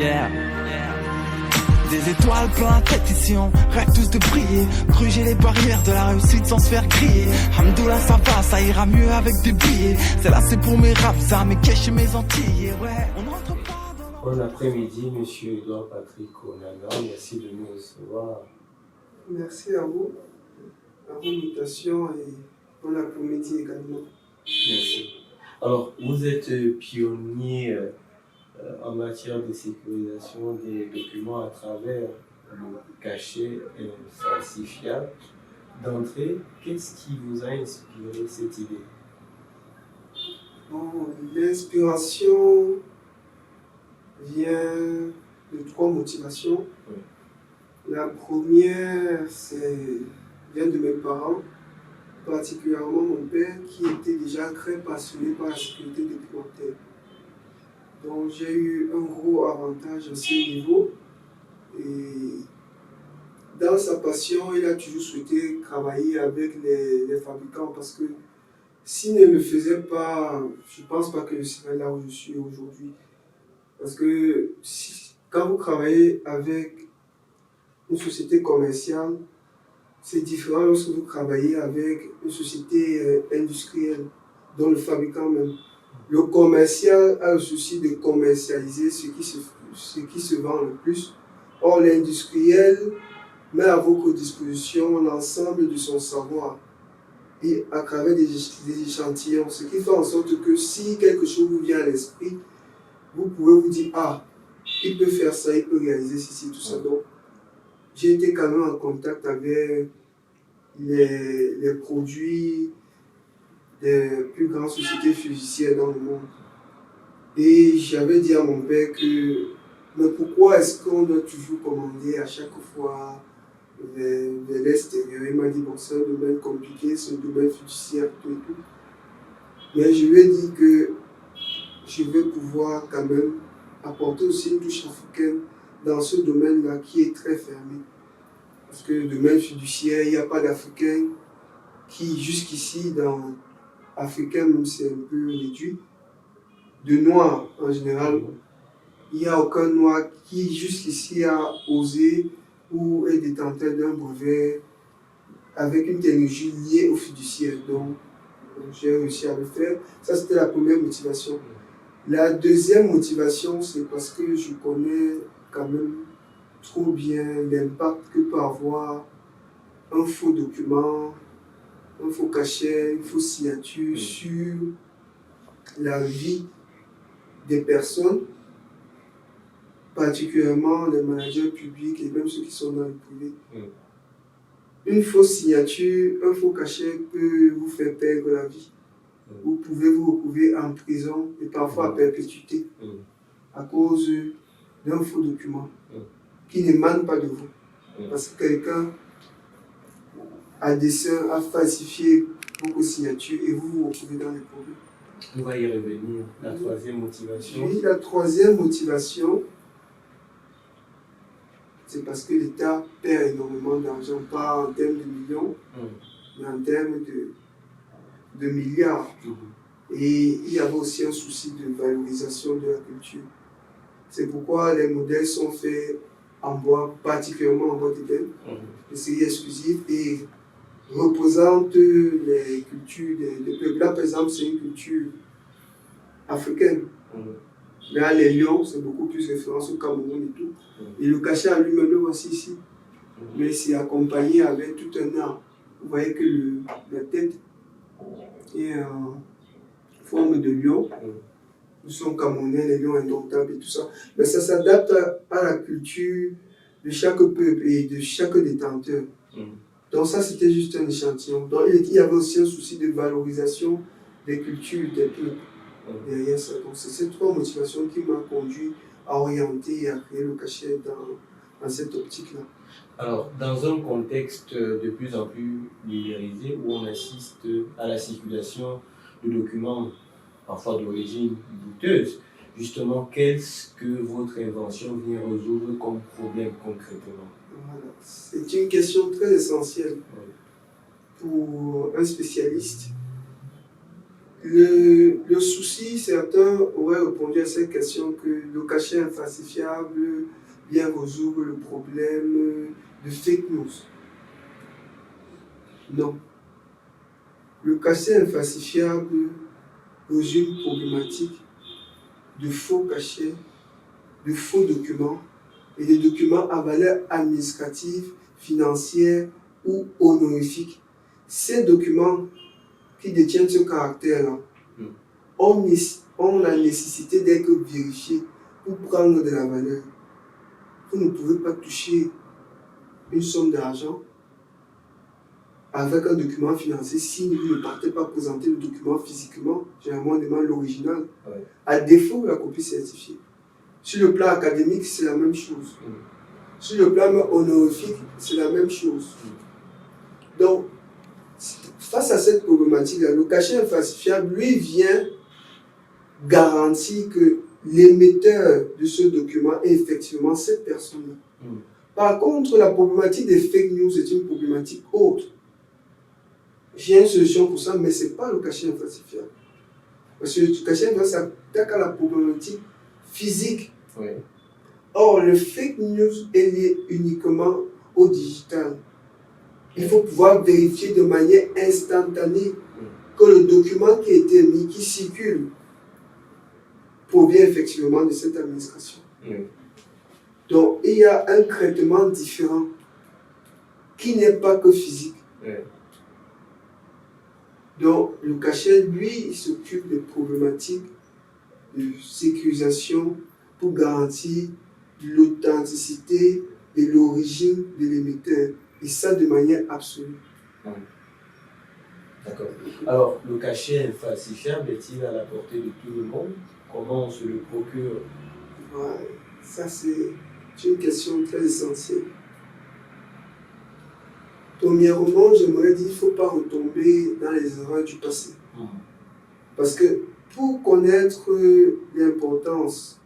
Yeah. Des étoiles plein la tête ici, on rêve tous de briller. Gruger les barrières de la réussite sans se faire crier. Hamdoullah ça va, ça ira mieux avec des billets. C'est là c'est pour mes raps, ça mes caches et mes Antilles. Ouais, on rentre pas dans Bon après-midi, monsieur Edouard Patrick Onana, merci de nous recevoir. Merci à vous invitation et bon après-midi également. Merci. Alors, vous êtes pionnier en matière de sécurisation des documents à travers le cachet falsifiable. D'entrée, qu'est-ce qui vous a inspiré cette idée? Bon, l'inspiration vient de trois motivations. Oui. La première, vient de mes parents, particulièrement mon père qui était déjà très passionné par la sécurité documentaire. Donc j'ai eu un gros avantage à ce niveau et dans sa passion, il a toujours souhaité travailler avec les fabricants parce que s'il ne le faisait pas, je ne pense pas que je serais là où je suis aujourd'hui. Parce que quand vous travaillez avec une société commerciale, c'est différent lorsque vous travaillez avec une société industrielle, dont le fabricant même. Le commercial a le souci de commercialiser ce qui se vend le plus. Or, l'industriel met à votre disposition l'ensemble de son savoir et à travers des échantillons, ce qui fait en sorte que si quelque chose vous vient à l'esprit, vous pouvez vous dire, ah, il peut faire ça, il peut réaliser ceci, tout ça. Donc, j'ai été quand même en contact avec les produits des plus grandes sociétés fiduciaires dans le monde. Et j'avais dit à mon père que, mais pourquoi est-ce qu'on doit toujours commander à chaque fois vers l'extérieur? Il m'a dit, bon, c'est un domaine compliqué, c'est un domaine fiduciaire, tout et tout. Mais je lui ai dit que je vais pouvoir quand même apporter aussi une touche africaine dans ce domaine-là qui est très fermé. Parce que le domaine fiduciaire, il n'y a pas d'Africains qui, jusqu'ici, dans Africain, même c'est un peu réduit, de Noirs en général, il n'y a aucun Noir qui, jusqu'ici, a osé ou est détenteur d'un brevet avec une technologie liée au fiduciaire. Donc, j'ai réussi à le faire. Ça, c'était la première motivation. La deuxième motivation, c'est parce que je connais quand même trop bien l'impact que peut avoir un faux document, un faux cachet, une fausse signature sur la vie des personnes, particulièrement les managers publics et même ceux qui sont dans le privé. Une fausse signature, un faux cachet peut vous faire perdre la vie. Vous pouvez vous retrouver en prison et parfois à perpétuité à cause d'un faux document qui n'émane pas de vous. Parce que quelqu'un, à dessein, a falsifié vos signatures et vous vous retrouvez dans les problèmes. On va y revenir. La troisième motivation. Oui, la troisième motivation, c'est parce que l'État perd énormément d'argent, pas en termes de millions, mais en termes de milliards. Et il y avait aussi un souci de valorisation de la culture. C'est pourquoi les modèles sont faits en bois, particulièrement en bois d'ébène, de série exclusive et représentent les cultures des peuples. Là, par exemple, c'est une culture africaine. Là, les lions, c'est beaucoup plus référence au Cameroun et tout. Et le cachet à lui-même, le voici ici. Mais c'est accompagné avec tout un art. Vous voyez que la tête est en forme de lion. Nous sommes Camerounais, les lions indomptables et tout ça. Mais ça s'adapte à la culture de chaque peuple et de chaque détenteur. Donc ça, c'était juste un échantillon. Donc il y avait aussi un souci de valorisation des cultures, des peuples derrière ça. Donc c'est ces trois motivations qui m'ont conduit à orienter et à créer le cachet dans cette optique-là. Alors, dans un contexte de plus en plus numérisé où on assiste à la circulation de documents parfois d'origine douteuse, justement, qu'est-ce que votre invention vient résoudre comme problème concrètement? Voilà. C'est une question très essentielle pour un spécialiste. le souci, certains auraient répondu à cette question que le cachet infalsifiable vient résoudre le problème de fake news. Non. Le cachet infalsifiable résout une problématique de faux cachets, de faux documents et des documents à valeur administrative, financière ou honorifique. Ces documents qui détiennent ce caractère-là ont la nécessité d'être vérifiés pour prendre de la valeur. Vous ne pouvez pas toucher une somme d'argent avec un document financier si vous ne partez pas présenter le document physiquement. Généralement, on demande l'original. Ouais. À défaut, la copie certifiée. Sur le plan académique, c'est la même chose. Sur le plan honorifique, c'est la même chose. Donc, face à cette problématique-là, le cachet infalsifiable, lui, vient garantir que l'émetteur de ce document est effectivement cette personne-là. Par contre, la problématique des fake news est une problématique autre. J'ai une solution pour ça, mais ce n'est pas le cachet infalsifiable. Parce que le cachet infalsifiable s'attaque à la problématique physique. Oui. Or, le fake news est lié uniquement au digital. Il faut pouvoir vérifier de manière instantanée que le document qui a été émis, qui circule, provient effectivement de cette administration. Donc, il y a un traitement différent qui n'est pas que physique. Donc, le cachet, lui, il s'occupe des problématiques de sécurisation pour garantir l'authenticité et l'origine de l'émetteur. Et ça de manière absolue. D'accord. Alors, le cachet infalsifiable est-il à la portée de tout le monde? Comment on se le procure? Ouais, ça c'est une question très essentielle. Premièrement, j'aimerais dire qu'il ne faut pas retomber dans les erreurs du passé. Parce que pour connaître l'importance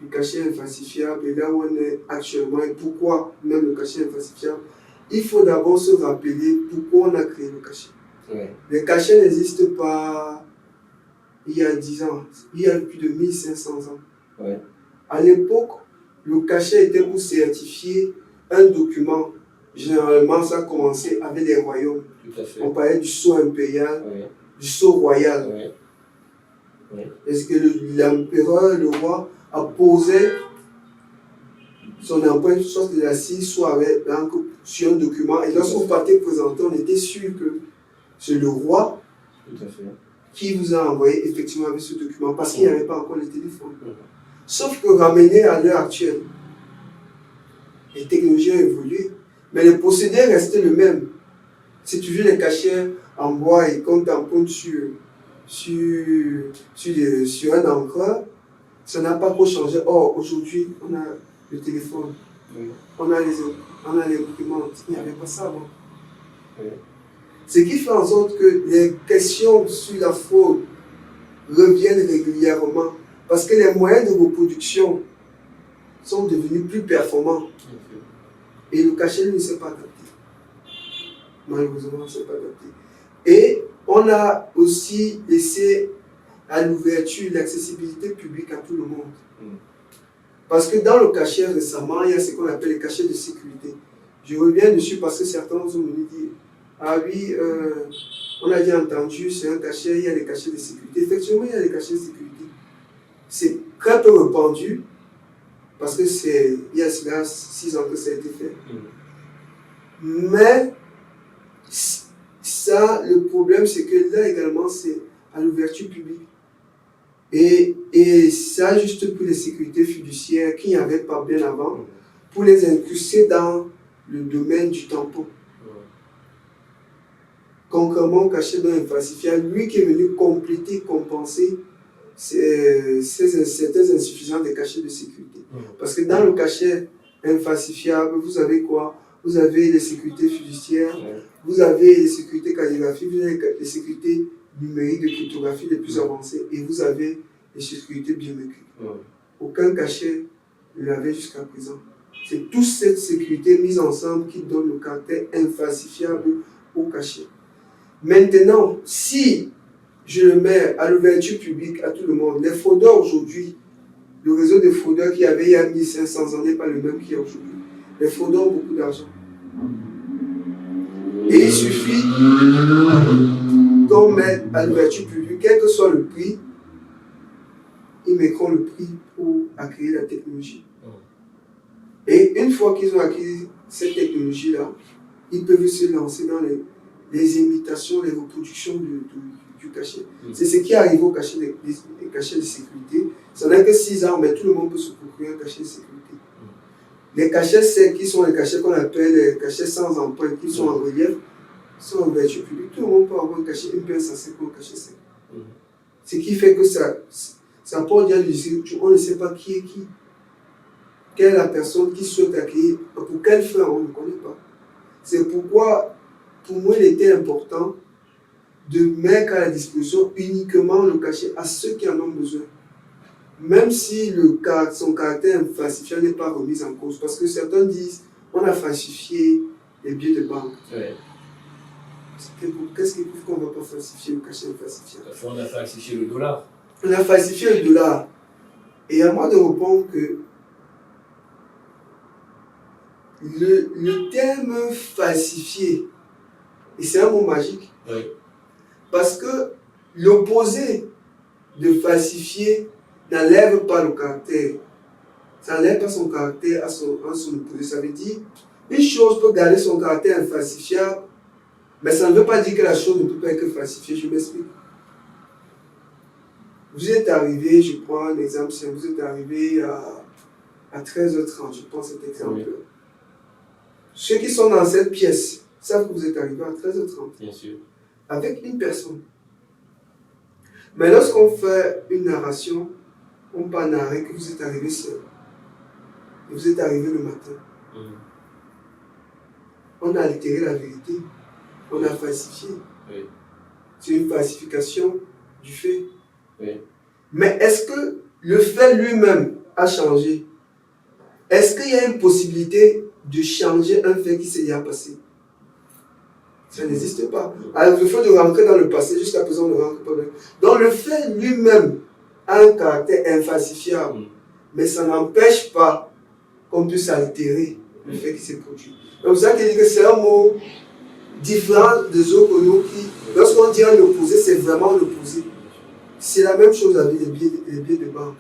du cachet infalsifiable et là où on est actuellement et pourquoi même le cachet infalsifiable, il faut d'abord se rappeler pourquoi on a créé le cachet. Le cachet n'existe pas il y a 10 ans, il y a plus de 1500 ans. À l'époque, le cachet était pour certifier un document. Généralement, ça a commencé avec les royaumes. On parlait du sceau impérial, du sceau royal. Est-ce que l'empereur, le roi, a posé son empreinte, soit de la cire, soit avec l'encre sur un document. Et lorsque vous partez présenter, on était sûr que c'est le roi qui vous a envoyé effectivement avec ce document, parce qu'il n'y avait pas encore les téléphones. Sauf que ramené à l'heure actuelle, les technologies ont évolué, mais le procédé restait le même. C'est toujours les cachets en bois et qu'on tamponne sur un encreur, ça n'a pas trop changé. Or, aujourd'hui, on a le téléphone, on a les imprimantes. Il n'y avait pas ça avant. Ce qui fait en sorte que les questions sur la fraude reviennent régulièrement parce que les moyens de reproduction sont devenus plus performants. Et le cachet ne s'est pas adapté. Malheureusement, ne s'est pas adapté. Et on a aussi laissé à l'ouverture l'accessibilité publique à tout le monde. Parce que dans le cachet récemment, il y a ce qu'on appelle les cachets de sécurité. Je reviens dessus parce que certains ont venu dire ah oui, on a déjà entendu, c'est un cachet, il y a les cachets de sécurité. Effectivement, il y a les cachets de sécurité. C'est très peu répandu parce que il y a cela 6 ans que ça a été fait. Mais ça, le problème, c'est que là également, c'est à l'ouverture publique. Et ça, juste pour les sécurités fiduciaires qui n'y avaient pas bien avant, pour les incruster dans le domaine du tampon. Concrètement, cachet dans infalsifiable, lui qui est venu compléter, compenser certaines insuffisances des cachets de sécurité. Parce que dans le cachet infalsifiable, vous avez quoi? Vous avez les sécurités fiduciaires, vous avez les sécurités calligraphiques, vous avez les sécurités numériques de cryptographie les plus avancées et vous avez les sécurités biométriques. Aucun cachet ne l'avait jusqu'à présent. C'est toute cette sécurité mise ensemble qui donne le caractère infalsifiable au cachet. Maintenant, si je le mets à l'ouverture publique à tout le monde. Les fraudeurs aujourd'hui, le réseau des fraudeurs qu'il y avait il y a 1500 ans n'est pas le même qu'il y a aujourd'hui. Les fraudeurs ont beaucoup d'argent. Et il suffit qu'on mette à l'ouverture publique, quel que soit le prix, ils mettront le prix pour acquérir la technologie. Et une fois qu'ils ont acquis cette technologie-là, ils peuvent se lancer dans les imitations, les reproductions du cachet. C'est ce qui arrive au cachet des cachets de sécurité. Ça n'a que 6 ans, mais tout le monde peut se procurer un cachet de sécurité. Les cachets secs, qui sont les cachets qu'on appelle les cachets sans empreinte, qui sont en relief, sont en ouverture publique. Tout le monde peut avoir un cachet, une pince à sec ou un cachet sec. Ce qui fait que ça porte bien du on ne sait pas qui est qui. Quelle est la personne qui souhaite acquérir, pour quelle fin, on ne connaît pas. C'est pourquoi, pour moi, il était important de mettre à la disposition uniquement le cachet à ceux qui en ont besoin. Même si son caractère falsifié n'est pas remis en cause. Parce que certains disent, on a falsifié les billets de banque. Ouais. Qu'est-ce qui prouve qu'on ne va pas falsifier le cachet falsifié? On a falsifié le dollar. On a falsifié le dollar. Et à moi de répondre que le terme falsifié, et c'est un mot magique, Oui. parce que l'opposé de falsifier n'enlève pas le caractère. Ça n'enlève pas son caractère à son opposé. Ça veut dire, une chose peut garder son caractère infalsifiable, mais ça ne veut pas dire que la chose ne peut pas être falsifiée. Je m'explique. Vous êtes arrivé, je prends un exemple, vous êtes arrivé à 13h30, je prends cet exemple-là. Oui. Ceux qui sont dans cette pièce savent que vous êtes arrivé à 13h30. Bien sûr. Avec une personne. Mais lorsqu'on fait une narration, on peut narrer que vous êtes arrivé seul. Et vous êtes arrivé le matin. On a altéré la vérité. On a falsifié. Oui. C'est une falsification du fait. Oui. Mais est-ce que le fait lui-même a changé? Est-ce qu'il y a une possibilité de changer un fait qui s'est déjà passé? Ça n'existe pas. Alors il faut de rentrer dans le passé, jusqu'à présent on ne rentre pas dedans. Donc le fait lui-même a un caractère infalsifiable, mais ça n'empêche pas qu'on puisse altérer le fait qui s'est produit. Donc c'est ça qui dit que c'est un mot différent des autres mots qui, lorsqu'on dit un opposé, c'est vraiment l'opposé. C'est la même chose avec les billets de banque.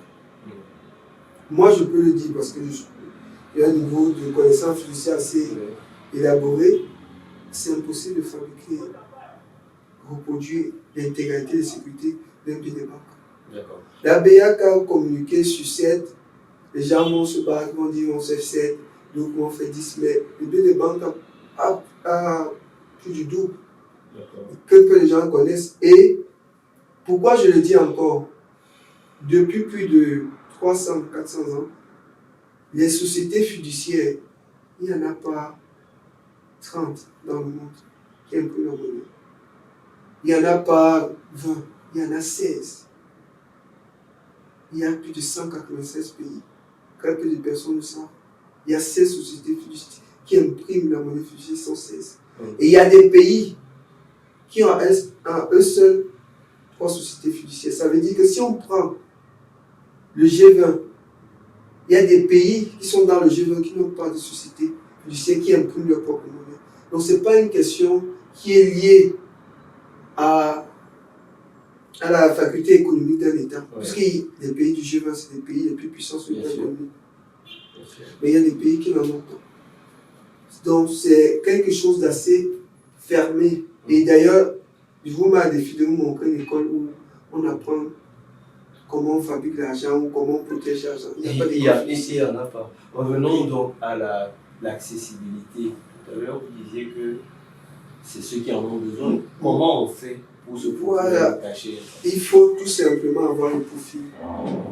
Moi je peux le dire parce que j'ai un niveau de connaissance fiduciaire assez élaboré. C'est impossible de fabriquer, reproduire l'intégralité de sécurité d'un billet de banque. D'accord. La BAC a communiqué sur 7, les gens vont se battre, vont dire on fait 7, donc on fait 10, mais le billet de banque a plus du double que les gens connaissent. Et pourquoi je le dis encore? Depuis plus de 300, 400 ans, les sociétés fiduciaires, il n'y en a pas 30 dans le monde qui impriment la monnaie. Il n'y en a pas 20, il y en a 16. Il y a plus de 196 pays. Très peu de personnes le savent. Il y a 16 sociétés fiduciaires qui impriment la monnaie fiduciaire, 116. Et il y a des pays qui ont un seul 3 sociétés fiduciaires. Ça veut dire que si on prend le G20, il y a des pays qui sont dans le G20 qui n'ont pas de société fiduciaire qui impriment leur propre monnaie. Donc ce n'est pas une question qui est liée à la faculté économique d'un État. Puisque les pays du G20, c'est les pays les plus puissants sur le plan économique. Mais il y a des pays qui n'en ont pas. Donc c'est quelque chose d'assez fermé. Et d'ailleurs, je vous mets à défi de vous montrer une école où on apprend comment on fabrique l'argent ou comment on protège l'argent. Il n'y en a pas. Revenons donc à l'accessibilité. Tout à l'heure, vous disiez que c'est ceux qui en ont besoin. Comment on fait pour se cacher? Il faut tout simplement avoir le profil.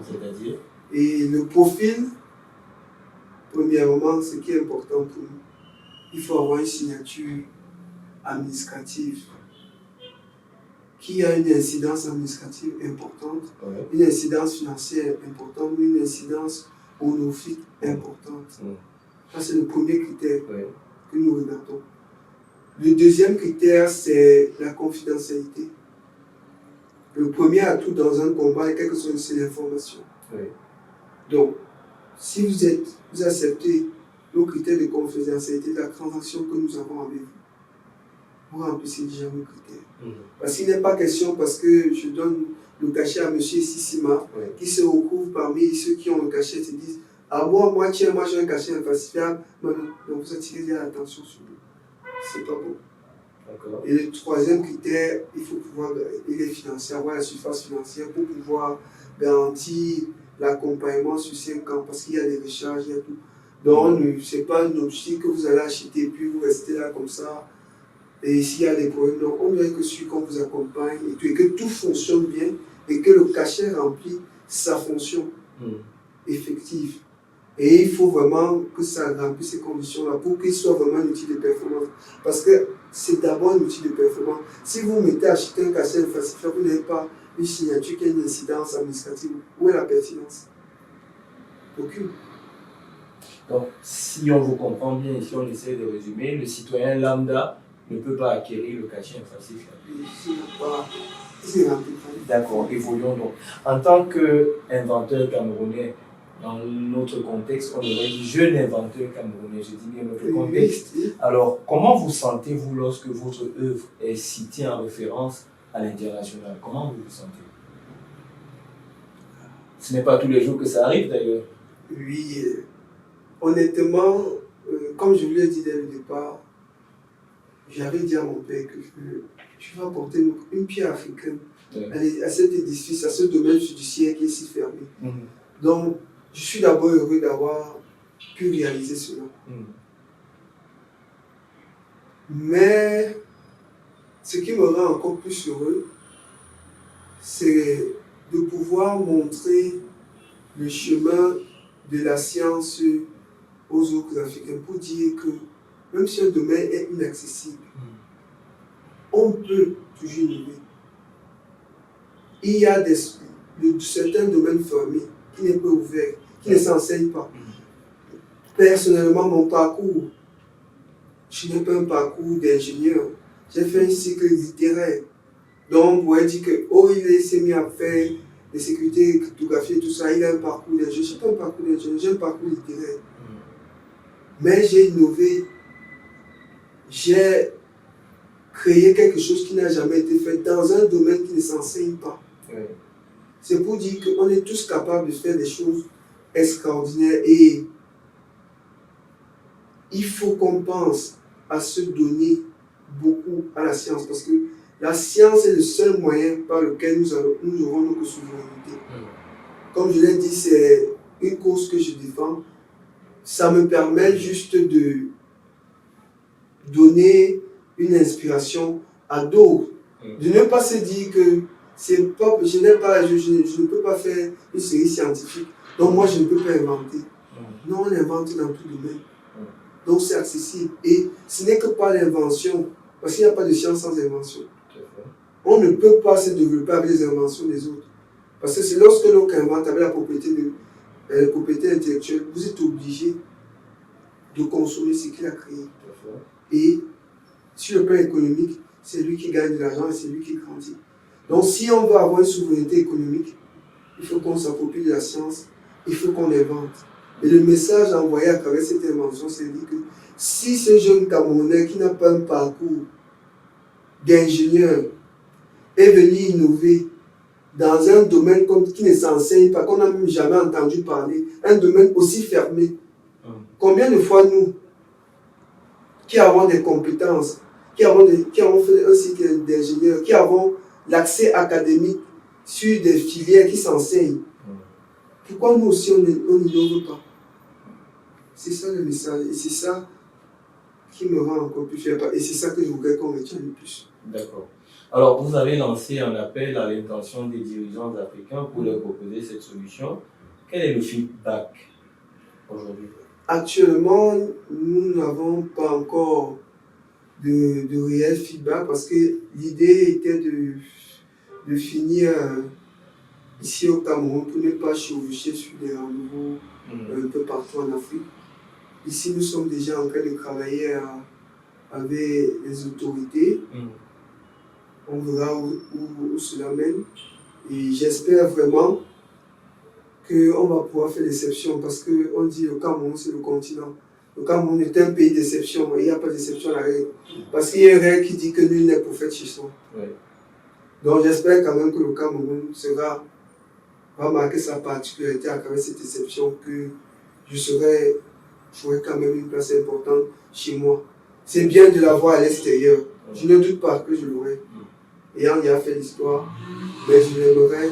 C'est-à-dire? Et le profil, premièrement, ce qui est important pour nous, il faut avoir une signature administrative qui a une incidence administrative importante, une incidence financière importante, une incidence honorifique importante. Ça, c'est le premier critère que nous regardons. Le deuxième critère, c'est la confidentialité. le premier atout dans un combat, quelle que soit, c'est l'information. Oui. Donc, si vous acceptez nos critères de confidentialité de la transaction que nous avons avec vous, vous remplissez déjà nos critères. Parce qu'il n'est pas question, parce que je donne le cachet à M. Sissima, qui se retrouve parmi ceux qui ont le cachet, se disent ah moi tiens, moi j'ai un cachet infalsifiable. Non, donc vous attirez déjà l'attention sur nous. C'est pas bon. D'accord. Et le troisième critère, il faut pouvoir, il est financier, avoir la surface financière pour pouvoir garantir l'accompagnement sur 5 ans, parce qu'il y a des recharges, il y a tout. Donc, ce n'est pas un objectif que vous allez acheter et puis vous restez là comme ça. Et s'il y a des problèmes, non, on doit être sûr qu'on vous accompagne et que tout fonctionne bien et que le cachet remplit sa fonction effective. Et il faut vraiment que ça remplisse ces conditions-là pour qu'il soit vraiment un outil de performance. Parce que c'est d'abord un outil de performance. Si vous mettez à acheter un cachet infalsifiable, vous n'avez pas une signature qui a une incidence administrative. Où est la pertinence? Aucune. Donc, si on vous comprend bien, si on essaie de résumer, le citoyen lambda ne peut pas acquérir le cachet infalsifiable. D'accord, évoluons donc. En tant qu'inventeur camerounais, dans notre contexte, on aurait dit jeune inventeur camerounais, je dis bien notre contexte. Alors, comment vous sentez-vous lorsque votre œuvre est citée en référence à l'international? Comment vous vous sentez? Ce n'est pas tous les jours que ça arrive d'ailleurs. Oui, honnêtement, comme je vous l'ai dit dès le départ, j'avais dit à mon père que je vais apporter une pierre africaine à cet édifice, à ce domaine judiciaire qui est si fermé. Donc, je suis d'abord heureux d'avoir pu réaliser cela. Mais ce qui me rend encore plus heureux, c'est de pouvoir montrer le chemin de la science aux autres Africains pour dire que même si un domaine est inaccessible, on peut toujours innover. Il y a certains domaines fermés qui n'est pas ouvert, qui ne s'enseignent pas. Personnellement, mon parcours, je n'ai pas un parcours d'ingénieur. J'ai fait un cycle littéraire. Donc, vous pouvez dire que, il s'est mis à faire des sécurités, cryptographie et tout ça, il a un parcours d'ingénieur. Je n'ai pas un parcours d'ingénieur, j'ai un parcours littéraire. Mais j'ai innové, j'ai créé quelque chose qui n'a jamais été fait dans un domaine qui ne s'enseigne pas. C'est pour dire qu'on est tous capables de faire des choses extraordinaires et il faut qu'on pense à se donner beaucoup à la science parce que la science est le seul moyen par lequel nous aurons notre souveraineté. Comme je l'ai dit, c'est une cause que je défends. Ça me permet juste de donner une inspiration à d'autres. De ne pas se dire que je ne peux pas faire une série scientifique, donc moi je ne peux pas inventer. Non, on invente dans tout domaine. Donc c'est accessible. Et ce n'est que par l'invention, parce qu'il n'y a pas de science sans invention. On ne peut pas se développer avec les inventions des autres. Parce que c'est lorsque l'on invente avec la propriété intellectuelle, vous êtes obligé de consommer ce qu'il a créé. Et sur le plan économique, c'est lui qui gagne de l'argent et c'est lui qui grandit. Donc si on veut avoir une souveraineté économique, il faut qu'on s'approprie de la science, il faut qu'on invente. Et le message envoyé à travers cette invention, c'est de dire que si ce jeune Camerounais qui n'a pas un parcours d'ingénieur est venu innover dans un domaine qui ne s'enseigne pas, qu'on n'a même jamais entendu parler, un domaine aussi fermé, combien de fois nous, qui avons des compétences, qui avons fait un cycle d'ingénieur, qui avons l'accès académique sur des filières qui s'enseignent, pourquoi nous aussi on n'innove pas? C'est ça le message et c'est ça qui me rend encore plus fier et c'est ça que je voudrais qu'on retienne le plus. D'accord. Alors vous avez lancé un appel à l'intention des dirigeants africains pour leur proposer cette solution. Quel est le feedback aujourd'hui? Actuellement, nous n'avons pas encore de réel feedback parce que l'idée était de finir ici au Cameroun pour ne pas chevaucher sur des rendez-vous un peu partout en Afrique. Ici, nous sommes déjà en train de travailler avec les autorités On verra où cela mène. Et j'espère vraiment qu'on va pouvoir faire l'exception parce qu'on dit le Cameroun, c'est le continent. Le Cameroun est un pays d'exception, et il n'y a pas d'exception à la règle. Parce qu'il y a une règle qui dit que nul n'est prophète chez soi. Ouais. Donc j'espère quand même que le Cameroun va marquer sa particularité à travers cette exception, que j'aurai quand même une place importante chez moi. C'est bien de l'avoir à l'extérieur. Je ne doute pas que je l'aurai. Ayant déjà fait l'histoire, mais je l'aimerais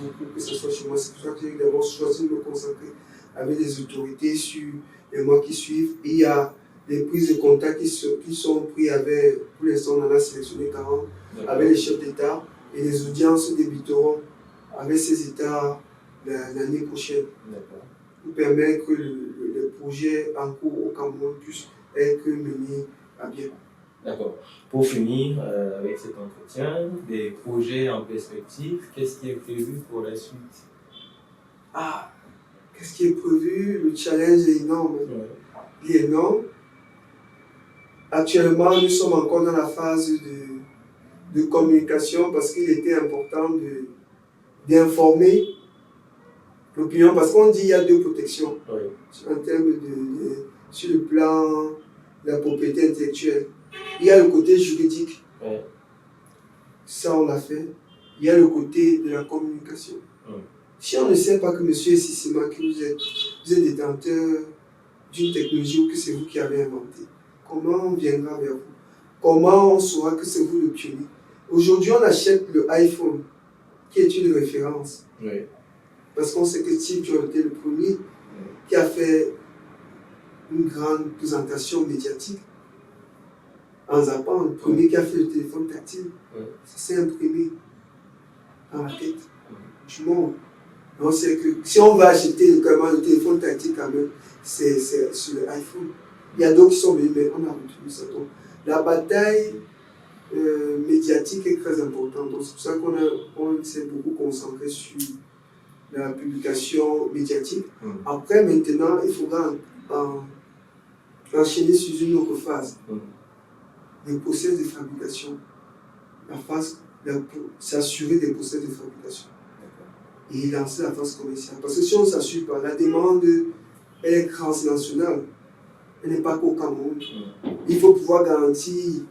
beaucoup que ce soit chez moi. C'est pour ça que j'ai d'abord choisi de me concentrer avec les autorités sur les mois qui suivent. Et il y a des prises de contact qui sont prises avec, pour l'instant on en a sélectionné 40, avec les chefs d'État, et les audiences débuteront avec ces États l'année prochaine. Pour permettre que le projet en cours au Cameroun puisse être mené à bien. D'accord. Pour finir avec cet entretien, des projets en perspective, qu'est-ce qui est prévu pour la suite? Qu'est-ce qui est prévu? Le challenge est énorme. Ouais. Il est énorme. Actuellement, nous sommes encore dans la phase de communication parce qu'il était important d'informer l'opinion, parce qu'on dit qu'il y a deux protections. Ouais. En termes sur le plan de la propriété intellectuelle. Il y a le côté juridique, ouais. Ça on l'a fait. Il y a le côté de la communication. Ouais. Si on ne sait pas que M. Sissima, que vous êtes détenteur d'une technologie ou que c'est vous qui avez inventé, comment on viendra vers vous? Comment on saura que c'est vous le pionnier? Aujourd'hui, on achète le iPhone, qui est une référence. Ouais. Parce qu'on sait que Steve Jobs était le premier qui a fait une grande présentation médiatique. En zappant, le premier qui a fait le téléphone tactile, ça s'est imprimé dans la tête du monde. On sait que si on va acheter le téléphone tactile, quand même, c'est sur l'iPhone. Il y a d'autres qui sont venus, mais on a retenu ça. Donc, la bataille médiatique est très importante. Donc, c'est pour ça qu'on s'est beaucoup concentré sur la publication médiatique. Après, maintenant, il faudra enchaîner sur une autre phase. Des process de fabrication. La phase, s'assurer des process de fabrication. Et lancer la phase commerciale. Parce que si on ne s'assure pas, la demande, elle est transnationale. Elle n'est pas qu'au Cameroun. Il faut pouvoir garantir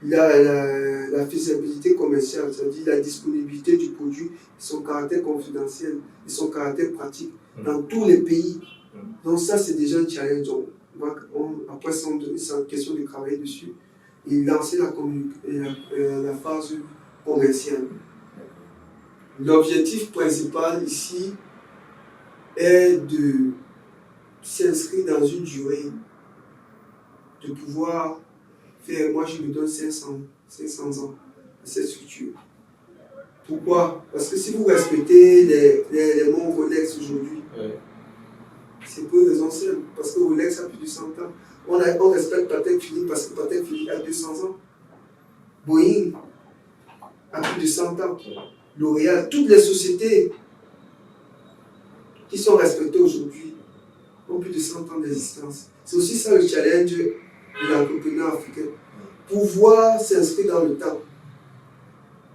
la faisabilité commerciale, c'est-à-dire la disponibilité du produit, son caractère confidentiel et son caractère pratique dans tous les pays. Donc ça, c'est déjà un challenge. Après, c'est une question de travailler dessus et lancer la phase commerciale. L'objectif principal ici est de s'inscrire dans une durée, de pouvoir faire, moi je me donne 500 ans à cette structure. Pourquoi? Parce que si vous respectez les noms Rolex aujourd'hui, c'est pour une raison simple, parce que Rolex a plus de 100 ans. On respecte Patek Philippe parce que Patek Philippe a 200 ans. Boeing a plus de 100 ans. L'Oréal, toutes les sociétés qui sont respectées aujourd'hui ont plus de 100 ans d'existence. C'est aussi ça le challenge de l'entrepreneur africain. Pouvoir s'inscrire dans le temps.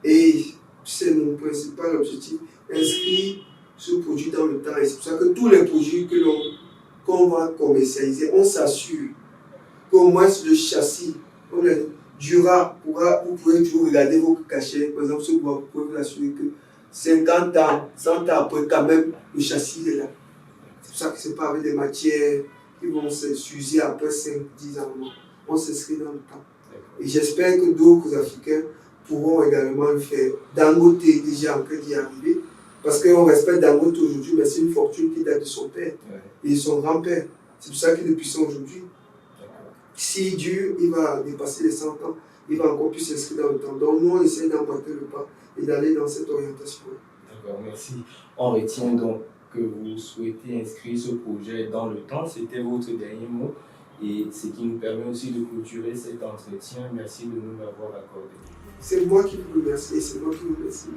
Et c'est mon principal objectif, inscrire ce produit dans le temps. Et c'est pour ça que tous les produits qu'on va commercialiser, on s'assure qu'au moins le châssis, durable, vous pouvez toujours regarder vos cachets. Par exemple, ce bois, vous pouvez vous assurer que 50 ans, 100 ans après, quand même, le châssis est là. C'est pour ça que ce n'est pas avec des matières qui vont s'user après 5-10 ans. Non. On s'inscrit dans le temps. Et j'espère que d'autres Africains pourront également le faire. Dangote est déjà en train d'y arriver. Parce qu'on respecte Dangote aujourd'hui, mais c'est une fortune qui date de son père et de son grand-père. C'est pour ça qu'il est puissant aujourd'hui. S'il dure, il va dépasser les 100 ans, il va encore plus s'inscrire dans le temps. Donc nous, on essaie d'emboîter le pas et d'aller dans cette orientation. D'accord, merci. On retient donc que vous souhaitez inscrire ce projet dans le temps. C'était votre dernier mot. Et ce qui nous permet aussi de clôturer cet entretien. Merci de nous l'avoir accordé. C'est moi qui vous remercie et c'est moi qui vous remercie.